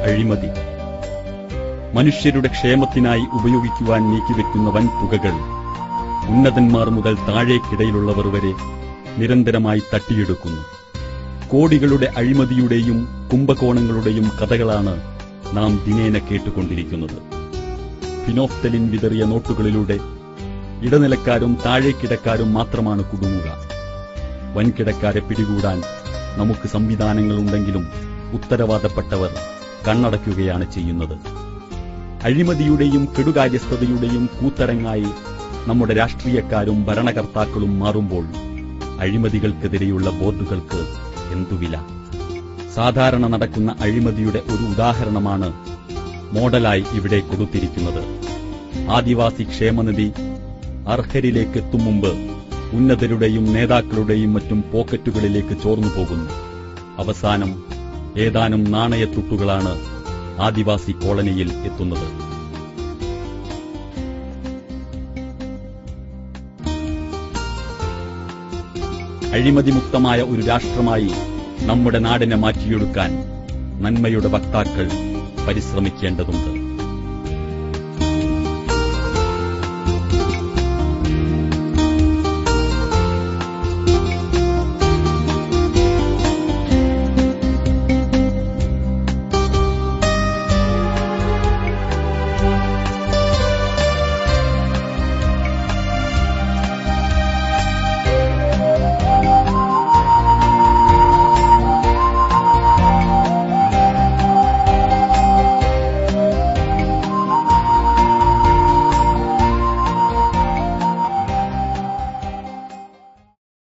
അഴിമതി. മനുഷ്യരുടെ ക്ഷേമത്തിനായി ഉപയോഗിക്കുവാൻ നീക്കിവെക്കുന്ന വൻ തുകകൾ ഉന്നതന്മാർ മുതൽ താഴേക്കിടയിലുള്ളവർ വരെ നിരന്തരമായി തട്ടിയെടുക്കുന്നു. കോടികളുടെ അഴിമതിയുടെയും കുംഭകോണങ്ങളുടെയും കഥകളാണ് നാം ദിനേന കേട്ടുകൊണ്ടിരിക്കുന്നത്. ഫിനോഫ്തലിൻ വിതറിയ നോട്ടുകളിലൂടെ ഇടനിലക്കാരും താഴേക്കിടക്കാരും മാത്രമാണ് കുടുങ്ങുക. വൻകിടക്കാരെ പിടികൂടാൻ നമുക്ക് സംവിധാനങ്ങളുണ്ടെങ്കിലും ഉത്തരവാദപ്പെട്ടവർ കണ്ണടയ്ക്കുകയാണ് ചെയ്യുന്നത്. അഴിമതിയുടെയും കെടുകാര്യസ്ഥതയുടെയും കൂത്തരങ്ങായി നമ്മുടെ രാഷ്ട്രീയക്കാരും ഭരണകർത്താക്കളും മാറുമ്പോൾ അഴിമതികൾക്കെതിരെയുള്ള ബോർഡുകൾക്ക് എന്തുവില? സാധാരണ നടക്കുന്ന അഴിമതിയുടെ ഒരു ഉദാഹരണമാണ് മോഡലായി ഇവിടെ കൊടുത്തിരിക്കുന്നത്. ആദിവാസി ക്ഷേമനിധി അർഹരിലേക്ക് എത്തും മുമ്പ് ഉന്നതരുടെയും നേതാക്കളുടെയും മറ്റും പോക്കറ്റുകളിലേക്ക് ചോർന്നു പോകുന്നു. അവസാനം ഏതാനും നാണയത്തുട്ടുകളാണ് ആദിവാസി കോളനിയിൽ എത്തുന്നത്. അഴിമതിമുക്തമായ ഒരു രാഷ്ട്രമായി നമ്മുടെ നാടിനെ മാറ്റിയെടുക്കാൻ നന്മയുടെ വക്താക്കൾ പരിശ്രമിക്കേണ്ടതുണ്ട്.